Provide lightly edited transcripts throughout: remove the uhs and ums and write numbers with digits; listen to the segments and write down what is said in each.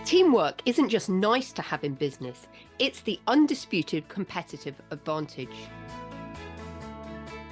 Teamwork isn't just nice to have in business, it's the undisputed competitive advantage.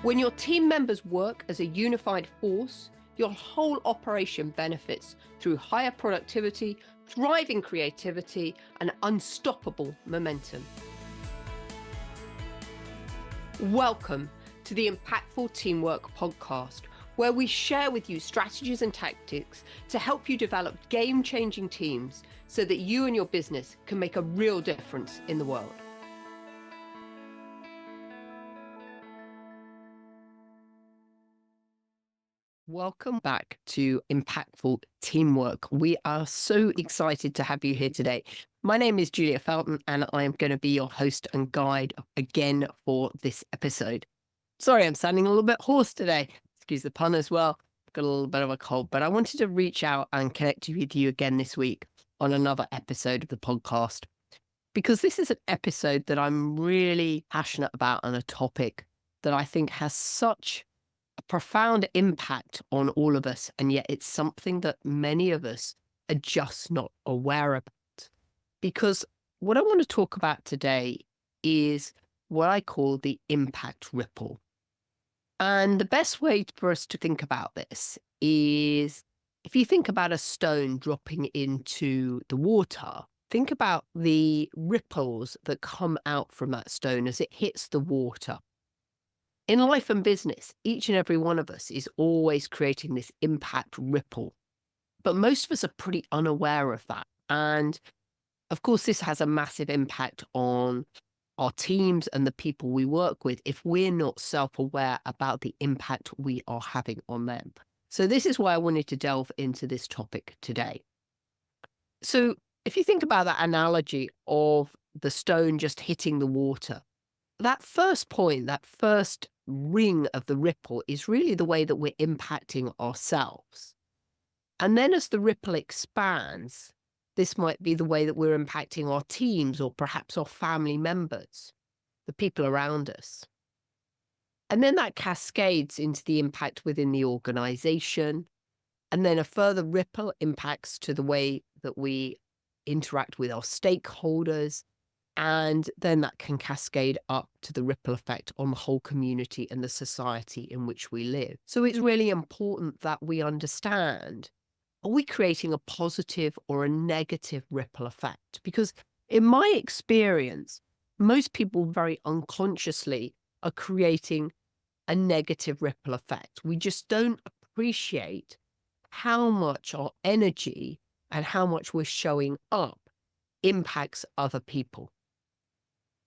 When your team members work as a unified force, your whole operation benefits through higher productivity, thriving creativity, and unstoppable momentum. Welcome to the Impactful Teamwork Podcast, where we share with you strategies and tactics to help you develop game-changing teams so that you and your business can make a real difference in the world. Welcome back to Impactful Teamwork. We are so excited to have you here today. My name is Julia Felton, and I am going to be your host and guide again for this episode. Sorry, I'm sounding a little bit hoarse today. Excuse the pun as well. I've got a little bit of a cold, but I wanted to reach out and connect with you again this week on another episode of the podcast, because this is an episode that I'm really passionate about and a topic that I think has such a profound impact on all of us, and yet it's something that many of us are just not aware about. Because what I want to talk about today is what I call the impact ripple. And the best way for us to think about this is, if you think about a stone dropping into the water, think about the ripples that come out from that stone as it hits the water. In life and business, each and every one of us is always creating this impact ripple, but most of us are pretty unaware of that. And of course, this has a massive impact on our teams and the people we work with if we're not self-aware about the impact we are having on them. So this is why I wanted to delve into this topic today. So if you think about that analogy of the stone just hitting the water, that first point, that first ring of the ripple is really the way that we're impacting ourselves. And then as the ripple expands, this might be the way that we're impacting our teams or perhaps our family members, the people around us. And then that cascades into the impact within the organization. And then a further ripple impacts to the way that we interact with our stakeholders. And then that can cascade up to the ripple effect on the whole community and the society in which we live. So it's really important that we understand, are we creating a positive or a negative ripple effect? Because in my experience, most people very unconsciously are creating a negative ripple effect. We just don't appreciate how much our energy and how much we're showing up impacts other people.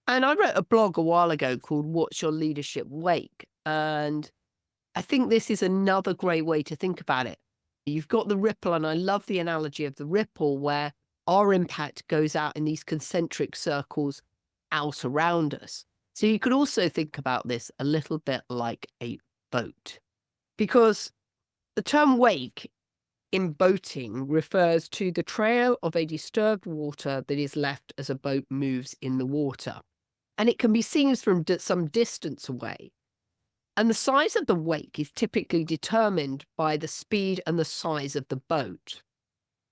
And I wrote a blog a while ago called What's Your Leadership Wake? And I think this is another great way to think about it. You've got the ripple, and I love the analogy of the ripple where our impact goes out in these concentric circles out around us. So you could also think about this a little bit like a boat, because the term wake in boating refers to the trail of a disturbed water that is left as a boat moves in the water. And it can be seen from some distance away. And the size of the wake is typically determined by the speed and the size of the boat.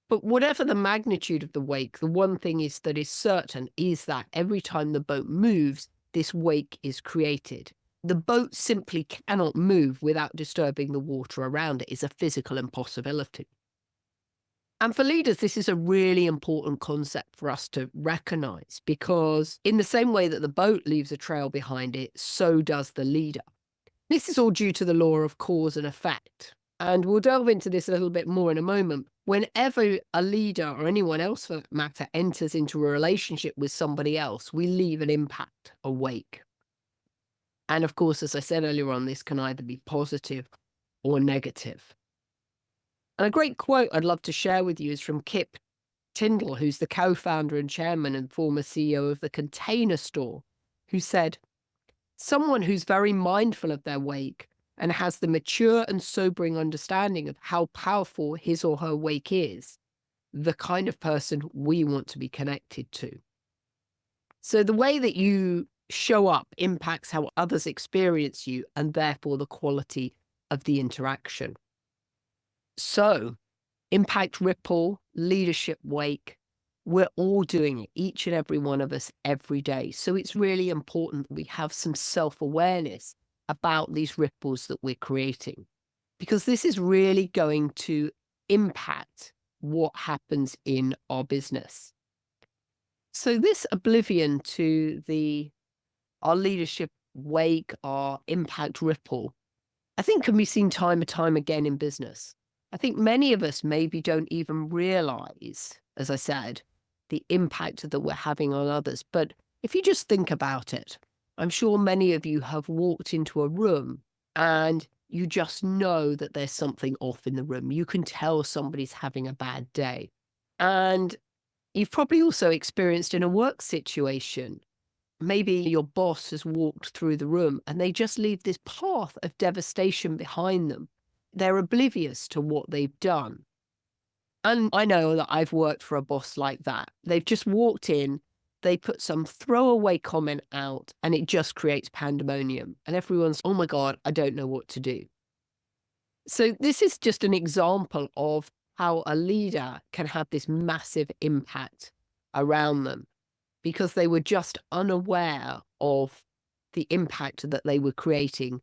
But whatever the magnitude of the wake, the one thing that is certain is that every time the boat moves, this wake is created. The boat simply cannot move without disturbing the water around it. It's a physical impossibility. And for leaders, this is a really important concept for us to recognize, because in the same way that the boat leaves a trail behind it, so does the leader. This is all due to the law of cause and effect. And we'll delve into this a little bit more in a moment. Whenever a leader, or anyone else for that matter, enters into a relationship with somebody else, we leave an impact, a wake. And of course, as I said earlier on, this can either be positive or negative. And a great quote I'd love to share with you is from Kip Tindall, who's the co-founder and chairman and former CEO of the Container Store, who said, "Someone who's very mindful of their wake and has the mature and sobering understanding of how powerful his or her wake is, the kind of person we want to be connected to." So the way that you show up impacts how others experience you, and therefore the quality of the interaction. So impact ripple, leadership wake, We're all doing it, each and every one of us every day. So it's really important that we have some self-awareness about these ripples that we're creating, because this is really going to impact what happens in our business. So this oblivion to our leadership wake, our impact ripple, I think can be seen time and time again in business. I think many of us maybe don't even realize, as I said, the impact that we're having on others. But if you just think about it, I'm sure many of you have walked into a room and you just know that there's something off in the room. You can tell somebody's having a bad day. And you've probably also experienced in a work situation, maybe your boss has walked through the room and they just leave this path of devastation behind them. They're oblivious to what they've done. And I know that I've worked for a boss like that. They've just walked in, they put some throwaway comment out, and it just creates pandemonium. And everyone's, oh my God, I don't know what to do. So this is just an example of how a leader can have this massive impact around them, because they were just unaware of the impact that they were creating.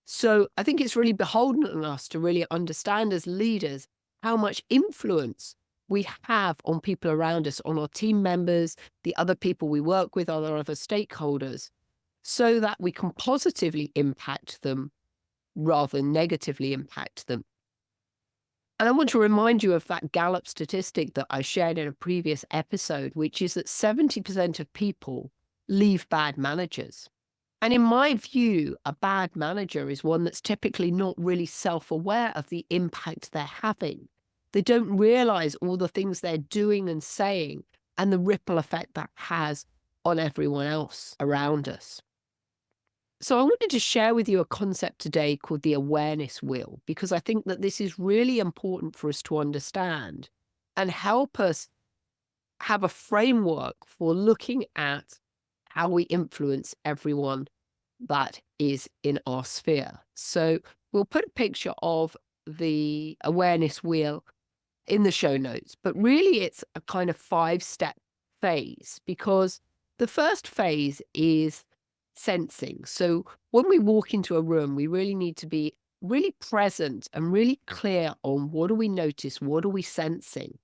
So I think it's really beholden on us to really understand as leaders how much influence we have on people around us, on our team members, the other people we work with, our other stakeholders, so that we can positively impact them rather than negatively impact them. And I want to remind you of that Gallup statistic that I shared in a previous episode, which is that 70% of people leave bad managers. And in my view, a bad manager is one that's typically not really self-aware of the impact they're having. They don't realize all the things they're doing and saying and the ripple effect that has on everyone else around us. So I wanted to share with you a concept today called the awareness wheel, because I think that this is really important for us to understand and help us have a framework for looking at how we influence everyone that is in our sphere. So we'll put a picture of the awareness wheel in the show notes, but really it's a kind of 5-step phase, because the first phase is sensing. So when we walk into a room, we really need to be really present and really clear on what do we notice, what are we sensing,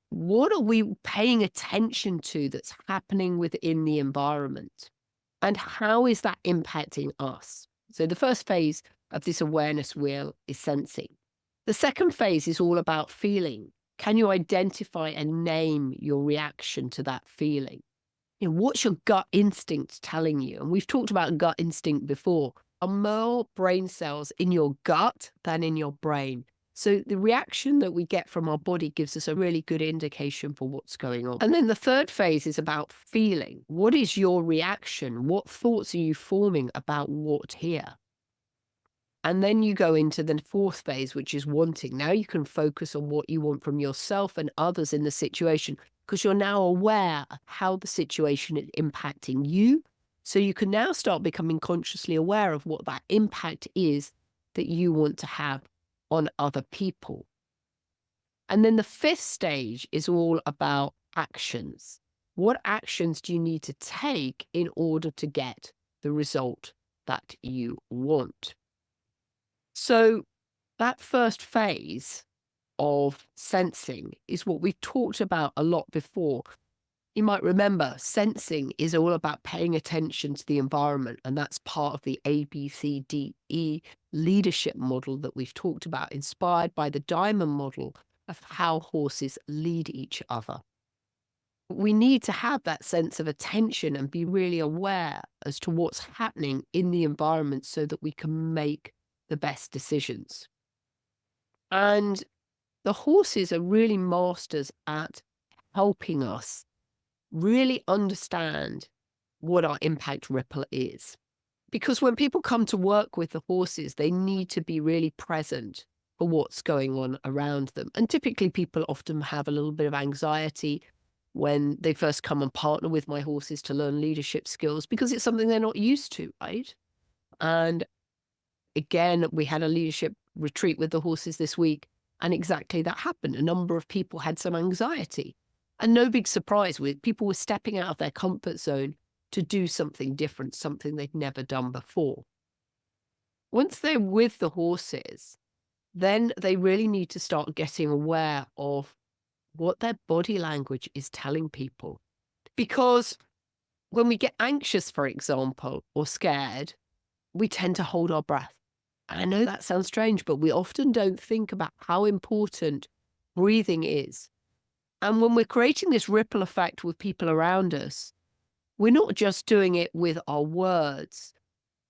what are we paying attention to that's happening within the environment, and how is that impacting us? So the first phase of this awareness wheel is sensing. The second phase is all about feeling. Can you identify and name your reaction to that feeling? You know, what's your gut instinct telling you? And we've talked about gut instinct before. Are more brain cells in your gut than in your brain. So the reaction that we get from our body gives us a really good indication for what's going on. And then the third phase is about feeling. What is your reaction? What thoughts are you forming about what's here? And then you go into the fourth phase, which is wanting. Now you can focus on what you want from yourself and others in the situation, because you're now aware of how the situation is impacting you. So you can now start becoming consciously aware of what that impact is that you want to have on other people. And then the fifth stage is all about actions. What actions do you need to take in order to get the result that you want? So that first phase of sensing is what we've talked about a lot before. You might remember sensing is all about paying attention to the environment, and that's part of the ABCDE leadership model that we've talked about, inspired by the diamond model of how horses lead each other. We need to have that sense of attention and be really aware as to what's happening in the environment so that we can make the best decisions. And the horses are really masters at helping us really understand what our impact ripple is. Because when people come to work with the horses, they need to be really present for what's going on around them. And typically people often have a little bit of anxiety when they first come and partner with my horses to learn leadership skills, because it's something they're not used to, right? And again, we had a leadership retreat with the horses this week, and exactly that happened. A number of people had some anxiety. And no big surprise, with people were stepping out of their comfort zone to do something different, something they'd never done before. Once they're with the horses, then they really need to start getting aware of what their body language is telling people. Because when we get anxious, for example, or scared, we tend to hold our breath. And I know that sounds strange, but we often don't think about how important breathing is. And when we're creating this ripple effect with people around us, we're not just doing it with our words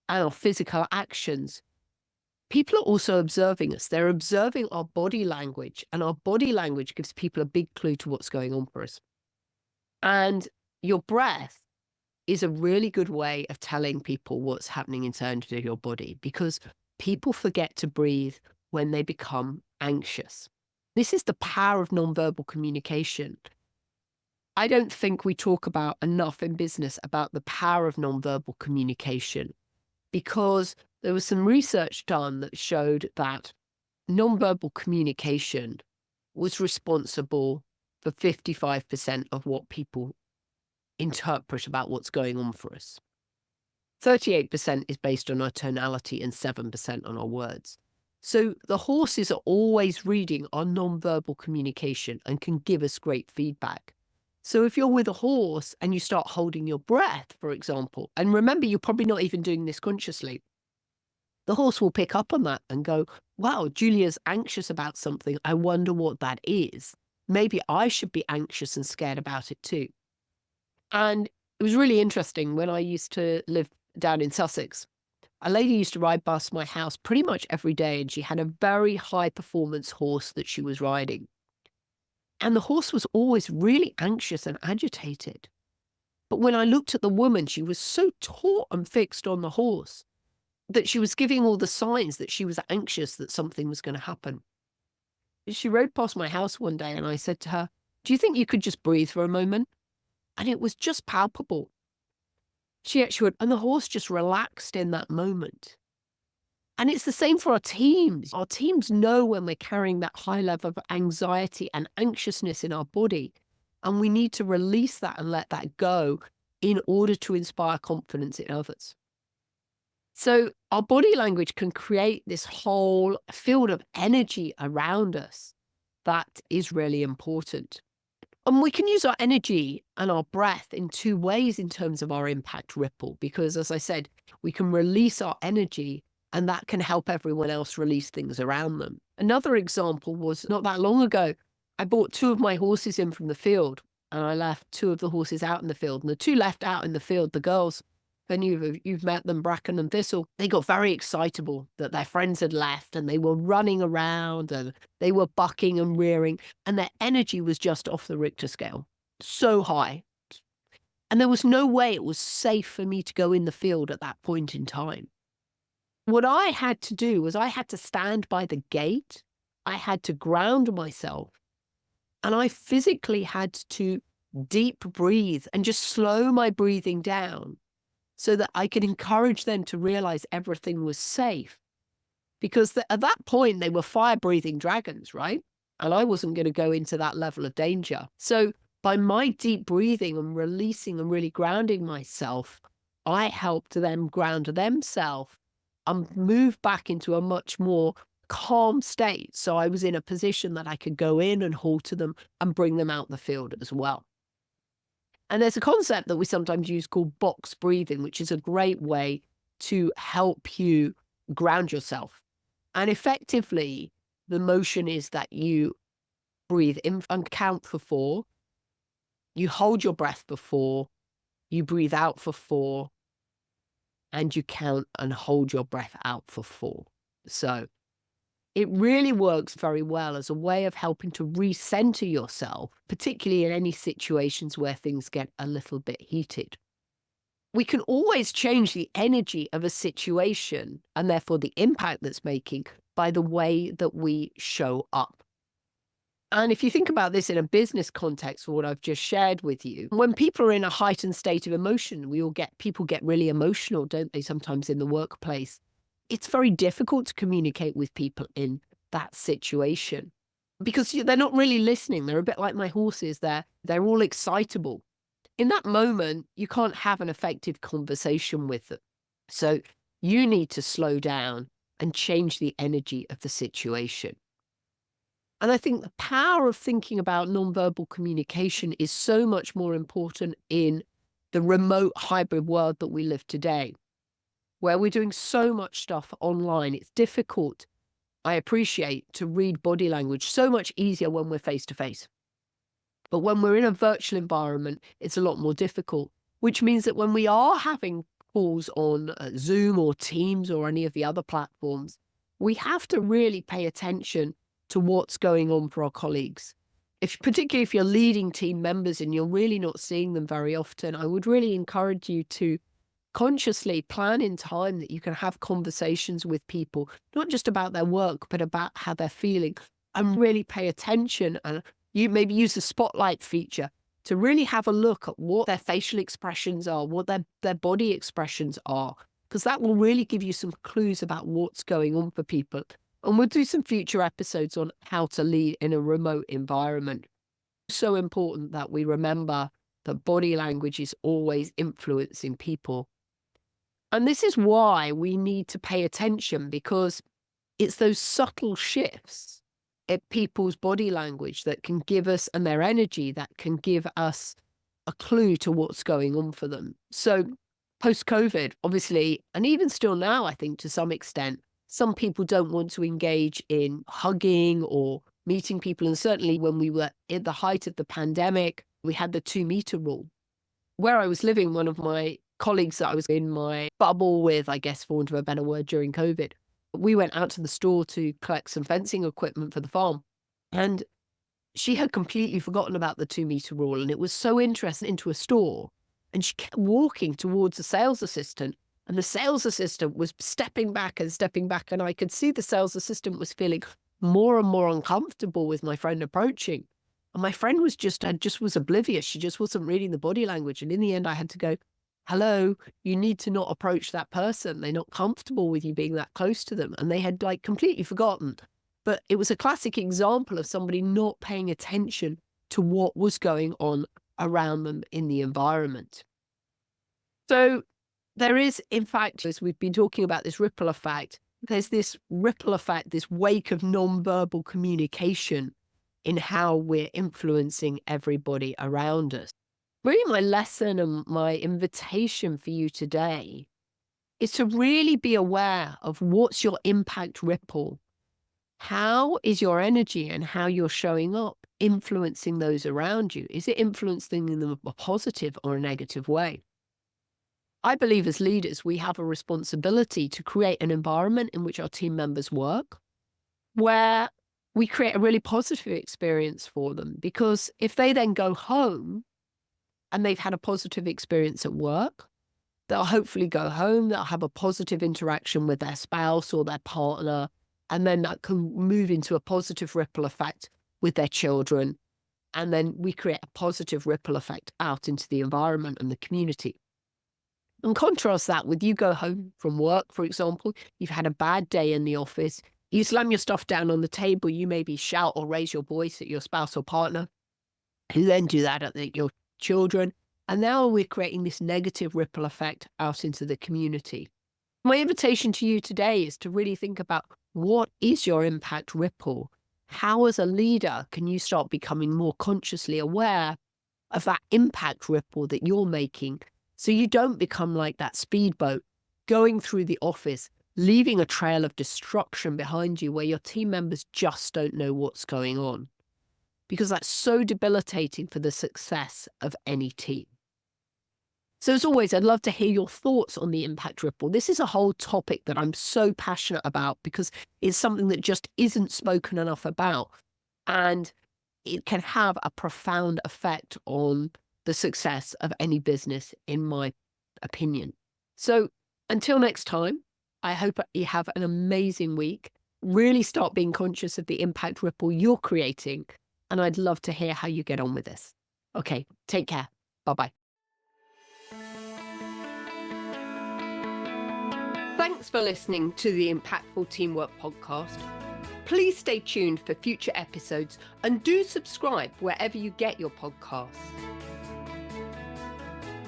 and our physical actions. People are also observing us. They're observing our body language, and our body language gives people a big clue to what's going on for us. And your breath is a really good way of telling people what's happening inside of your body, because people forget to breathe when they become anxious. This is the power of nonverbal communication. I don't think we talk about enough in business about the power of nonverbal communication, because there was some research done that showed that nonverbal communication was responsible for 55% of what people interpret about what's going on for us. 38% is based on our tonality and 7% on our words. So the horses are always reading our nonverbal communication and can give us great feedback. So if you're with a horse and you start holding your breath, for example, and remember, you're probably not even doing this consciously, the horse will pick up on that and go, wow, Julia's anxious about something. I wonder what that is. Maybe I should be anxious and scared about it too. And it was really interesting when I used to live down in Sussex. A lady used to ride past my house pretty much every day, and she had a very high performance horse that she was riding. And the horse was always really anxious and agitated. But when I looked at the woman, she was so taut and fixed on the horse that she was giving all the signs that she was anxious that something was going to happen. She rode past my house one day and I said to her, "Do you think you could just breathe for a moment?" And it was just palpable. She actually would, and the horse just relaxed in that moment. And it's the same for our teams. Our teams know when we're carrying that high level of anxiety and anxiousness in our body, and we need to release that and let that go in order to inspire confidence in others. So our body language can create this whole field of energy around us that is really important. And we can use our energy and our breath in two ways in terms of our impact ripple, because as I said, we can release our energy and that can help everyone else release things around them. Another example was not that long ago, I brought two of my horses in from the field and I left two of the horses out in the field. And the two left out in the field, the girls, and you've met them, Bracken and Thistle, they got very excitable that their friends had left and they were running around and they were bucking and rearing and their energy was just off the Richter scale, so high. And there was no way it was safe for me to go in the field at that point in time. What I had to do was I had to stand by the gate, I had to ground myself, and I physically had to deep breathe and just slow my breathing down so that I could encourage them to realize everything was safe. Because at that point, they were fire-breathing dragons, right? And I wasn't going to go into that level of danger. So by my deep breathing and releasing and really grounding myself, I helped them ground themselves and move back into a much more calm state. So I was in a position that I could go in and halter them and bring them out the field as well. And there's a concept that we sometimes use called box breathing, which is a great way to help you ground yourself. And effectively, the motion is that you breathe in and count for 4. You hold your breath for 4. You breathe out for 4. And you count and hold your breath out for 4. So it really works very well as a way of helping to recenter yourself, particularly in any situations where things get a little bit heated. We can always change the energy of a situation and therefore the impact that's making by the way that we show up. And if you think about this in a business context, for what I've just shared with you, when people are in a heightened state of emotion, people get really emotional, don't they, sometimes in the workplace. It's very difficult to communicate with people in that situation. because they're not really listening. They're a bit like my horses. They're all excitable. In that moment, you can't have an effective conversation with them. So you need to slow down and change the energy of the situation. And I think the power of thinking about nonverbal communication is so much more important in the remote hybrid world that we live today, where we're doing so much stuff online. It's difficult, I appreciate, to read body language. So much easier when we're face to face. But when we're in a virtual environment, it's a lot more difficult, which means that when we are having calls on Zoom or Teams or any of the other platforms, we have to really pay attention to what's going on for our colleagues. Particularly if you're leading team members and you're really not seeing them very often, I would really encourage you to consciously plan in time that you can have conversations with people, not just about their work, but about how they're feeling, and really pay attention. And you maybe use the spotlight feature to really have a look at what their facial expressions are, what their body expressions are, because that will really give you some clues about what's going on for people. And we'll do some future episodes on how to lead in a remote environment. So important that we remember that body language is always influencing people. And this is why we need to pay attention, because it's those subtle shifts in people's body language that can give us, and their energy, that can give us a clue to what's going on for them. So post-COVID, obviously, and even still now, I think to some extent, some people don't want to engage in hugging or meeting people. And certainly when we were at the height of the pandemic, we had the 2-meter rule. Where I was living, one of my colleagues that I was in my bubble with, I guess, for want of a better word, during COVID, we went out to the store to collect some fencing equipment for the farm. And she had completely forgotten about the 2-meter rule. And it was so interesting, into a store. And she kept walking towards the sales assistant. And the sales assistant was stepping back. And I could see the sales assistant was feeling more and more uncomfortable with my friend approaching. And my friend was just was oblivious. She just wasn't reading the body language. And in the end, I had to go, hello, you need to not approach that person. They're not comfortable with you being that close to them. And they had completely forgotten. But it was a classic example of somebody not paying attention to what was going on around them in the environment. So there is, in fact, as we've been talking about this ripple effect, there's this ripple effect, this wake of nonverbal communication in how we're influencing everybody around us. Really, my lesson and my invitation for you today is to really be aware of what's your impact ripple. How is your energy and how you're showing up influencing those around you? Is it influencing them in a positive or a negative way? I believe as leaders, we have a responsibility to create an environment in which our team members work, where we create a really positive experience for them. Because if they then go home and they've had a positive experience at work, they'll hopefully go home, they'll have a positive interaction with their spouse or their partner, and then that can move into a positive ripple effect with their children. And then we create a positive ripple effect out into the environment and the community. And contrast that with you go home from work, for example, you've had a bad day in the office, you slam your stuff down on the table, you maybe shout or raise your voice at your spouse or partner, who then do that at your children. And now we're creating this negative ripple effect out into the community. My invitation to you today is to really think about, what is your impact ripple? How, as a leader, can you start becoming more consciously aware of that impact ripple that you're making, so you don't become like that speedboat going through the office, leaving a trail of destruction behind you where your team members just don't know what's going on? Because that's so debilitating for the success of any team. So as always, I'd love to hear your thoughts on the impact ripple. This is a whole topic that I'm so passionate about, because it's something that just isn't spoken enough about. And it can have a profound effect on the success of any business, in my opinion. So until next time, I hope you have an amazing week. Really start being conscious of the impact ripple you're creating. And I'd love to hear how you get on with this. Okay, take care. Bye-bye. Thanks for listening to the Impactful Teamwork Podcast. Please stay tuned for future episodes and do subscribe wherever you get your podcasts.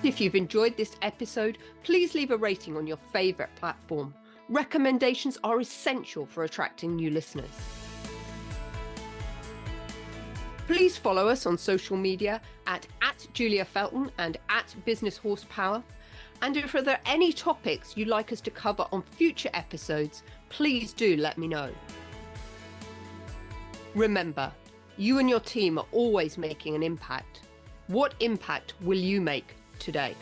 If you've enjoyed this episode, please leave a rating on your favourite platform. Recommendations are essential for attracting new listeners. Please follow us on social media at Julia Felton and at Business Horsepower. And if there are any topics you'd like us to cover on future episodes, please do let me know. Remember, you and your team are always making an impact. What impact will you make today?